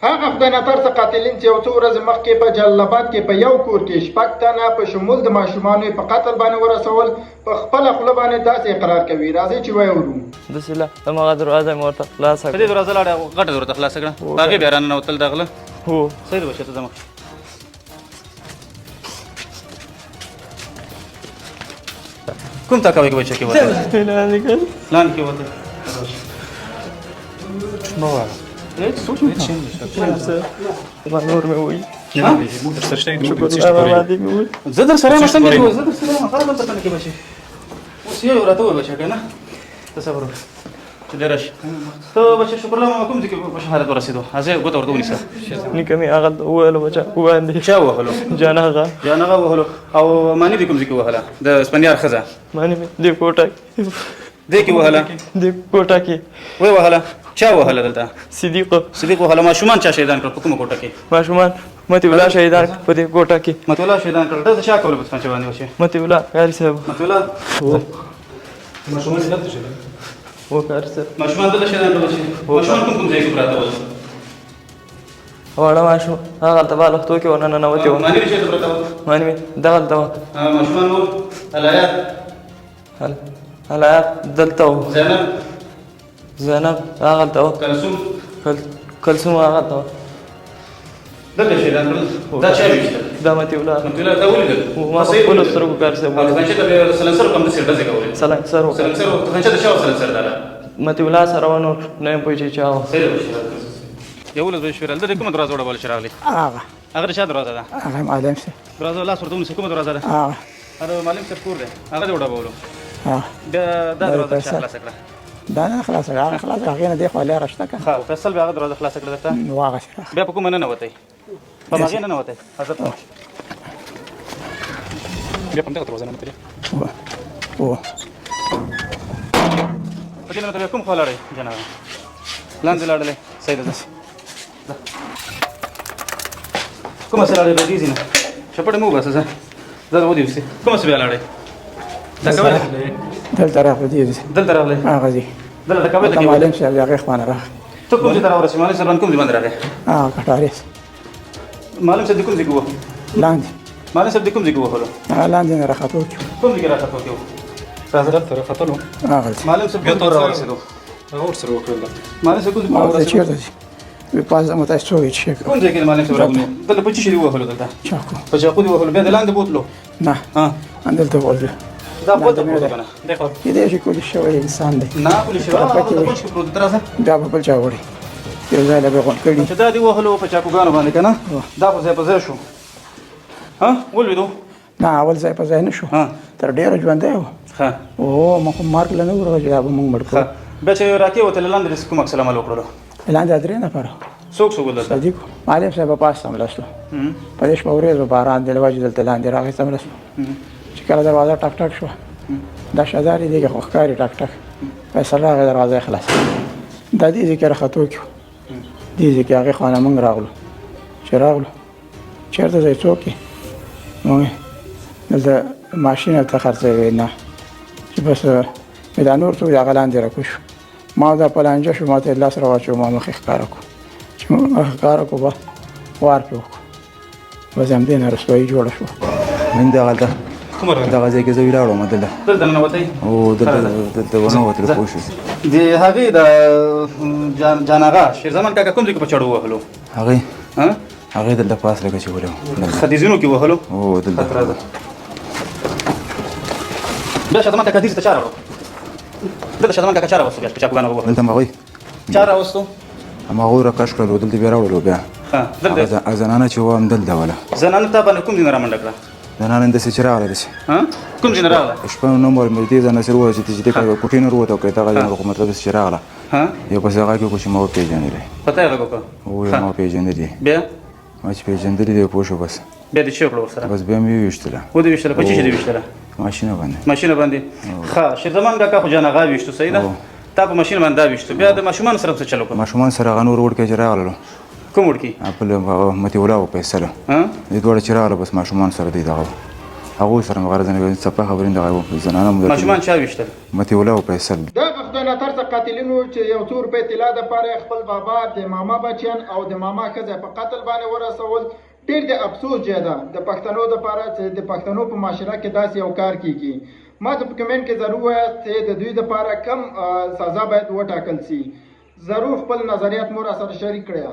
هغه خدای ناطرسه قاتلین چې یو څو ورځې مخکې په جلال آباد کې په یو کور کې شپږ تنه په شمول د ماشومانو په قتل باندې ورسول په خپله خوله باندې داسې اقرار کوي. راځئ چې واورو. داسې له هماغه دروازه مې ورته خلاصه په دې دروازه لاړه غټه ورته خلاصه کړه په هغې بیا راننوتل دغله هو صحیح ده بچه ته ځه مخکې کوم تا کوي بچه کې وته لاندې کې وته مه وایه ما نور مې وایي زه در سره یم څنګه کې زه در سره یم هغه دلته څنګه کې بچې اوس یو راته ووایه بچه که نه ته صبر وکړه چې دی راشي ته بچه شکرالله ماما کوم ځای کې په شهادت ورسېدو هسې ګوته ورته ونیسه نیکه مې هغه وویلو بچه وباندې چا ووهلو جانغه جانغه ووهلو او ماني دې کوم ځای کې ووهله د سپنیار ښځه ماني مې دې کوټه دې کې وهله دې کوټه کې وی وهله چا وهله دلته صدیق وهله ماشومان چا شهیدان کړل په کومه کوټه کې ماشومان متي الله شهیدان په دې کوټه کې متي الله شهیدان کړل ته چا کول په څنګه باندې وشه متي الله کاری صاحب متي الله ماشومان دلته شهیدان هو کاری صاحب ماشومان دلته شهیدان کړل ماشومان کوم ځای کې پراته ول واړه ماشوم هغه ته بالښتو کې ونه ننوتې وه ماني چې پراته ول ماني مې دغلته وه ماشومان ول الایات هلایات دلته وه زینب هغلته وه کلثوم هغلته وه دلته شهیدان کړل دا چا ویشتل دا متي الله دا ولیدل ما په خپلو سترګو کار صاحب ولیدل خنچه ته سلنسر کوم د سر ډزې کولې سلنسر وکړ سلنسر خنچه ته چا سلنسر داله متي الله سره و نور نه یم پوه چې چا وه صحیح ده یولس به شویرل د کومه دروازه وړه چې راغلی هغه د چا دروازه ده هغه معلم سي دروازه لاس ورته ونیسه کومه دروازه ده هغه معلم صاحب کور دی هغه دې وډبولو بیا دا دروازه چا خلاصه کړه دا نه خلاصه هغه خلاصه هغې نه دی خوا لاره شته که ښه فیصل بیا هغه دروازه خلاصه کړه درته واغه شي بیا په کومه ننوتی په هغې ننوتی حضرت بیا په همدغه دروازه ننوتلې هو په دې ننوته بیا کوم خوا لاړئ جنابه لاندې لاړلې صحیح ده ځه کومه سره لاړې بیا دې ځي نه چپټې مه وباسه ځه ځه ودې اوسې کومه سه بیا لاړې ټکوی دلته راغلی دی دلته راغلی هغه ځي دلته ټکوی ته معلم صاحب د هغې خوا نه راغی ته کوم ځای ته راورسې معلم صاحب کوم ځای باندې راغی کټارې معلم صاحب د کوم ځای کې وه لاندې معلم صاحب د کوم ځای کې وهلو هغه لاندې نه راختو کړو کوم ځای کې راختو کې و دلته راختلو هغه ځي معلم صاحب کوم ځای ته راورسېدو هغه ورسره وکړل معلم صاحب کوم ځای ته هغه راورسېدو چېرته ځي وی پاس مو تاسو څو چې کوم ځای کې معلم صاحب راغلی دلته په څه شي دی وهلو دلته چاکو په چاقو دی وهلو بیا د لاندې بوتلو نه دلته ولې دا بوتل پروت کنه دیکھو دې شي کولی شوی انسان دی نه کولی شوی دا پوښ کې پروت تر ځه دا په بل چا وړي یو ځای له غون کړي چې دا دی وهلو په چاقوګانو باندې کنه دا په ځای په ځای شو ولویدو نه اول ځای په ځای نه شو تر ډېره ژوندی و او ما خو مرګ له نه ورغلی دا به موږ مړ کړو بیا چې راکې وتل لاندې کوم عکس العمل وکړلو لاندې درې نفره څوک دلته صدیق معلم صاحب په پاس سملاسلو په دې شپه ورځ باران دی لوجه دلته لاندې راغی سملاسلو چې کله دروازه ټک ټک شو دا شهزادي دی خو ښکاري ټک ټک فیصل راغی دروازه یې خلاصه دا دې ځای کې راختو کړو دې ځای کې هغې خوا نه موږ راغلو چې راغلو چېرته ځای څوک یې موږ دلته ماشین هلته خرڅوي نه چې بس مې دا نور څوک د هغه لاندې راکوز شو ما دا په لانجه شو ما ته یې لاس راواچو ما مخې ښکاره کړو چې مخې ښکاره کړو به وار پرې وکړو بس همدې نه رسوایي جوړه شوه من دغلته دغه ځای کې زه ولاړم دلته ننوتی او دلته ونوتلو پوه شوې د هغې د جاناغه شیرزمان کاکا کوم ځای کې په چړو وهلو هغې دلته پاس لکه چې ولې خدیزینو کې وهلو او دلته بیا شادمان کاکا دې ته چا راوړو دلته شادمان کاکا چا راوستو بیا په چاقوګانو ووهلو دلته هغوی چا راوستو هماغوی راکش کړل دلته بیا راوړلو بیا زنانه چې وه همدلته وله زنانه تا باندې کوم ځای نه رامنډه کړه زنانه همداسې چې راغله داسې کوم ځای نه راغله شپه نومبر مې دې ځای نصر وویل چې دې کوټې نه وروته کړې دغه ځای خو مطلب داسې چې راغله یو پسې هغه کې وکړو چې ما وپېژندلی پته یې غږ وکړه وویل ما وپېژندلي بیا ما چې پېژندلي دی پوه شو بس بیا دې څه وکړه ورسره بس بیا مې وویشتله ودې ویشتله په څه شي دې ویشتله ماشینه باندې ماشینه باندې ښه شیرزمان کاکا خو جانغه ویشتو صحیح ده تا په ماشین باندې دا ویشتو بیا د ماشومانو سره څه چل وکړه ماشومان سره هغه نور وړکي چې راغللو کوم وړکي خپل متي الله او فیصله دې دواړه چې راغله بس ماشومان سره دی دغه هغوی سره مې غرض نه څپه خبرې دغه زنانه ماشومان چا ویشتل متي الله او فیصل خدای ناترسه قاتلینو چې یو څو روپۍ طلا دپاره خپل بابا د ماما بچیان او د ماما ښځه په قتل باندې ورسول ډېر د افسوس ځای ده د پښتنو دپاره چې د پښتنو په معاشره کې داسې یو کار کیږي. ما ته په کمنټ کې ضرور وایاست چې د دوی دپاره کم سزا باید وټاکل سي. ضرور خپل نظریات مو را سره شریک کړئ.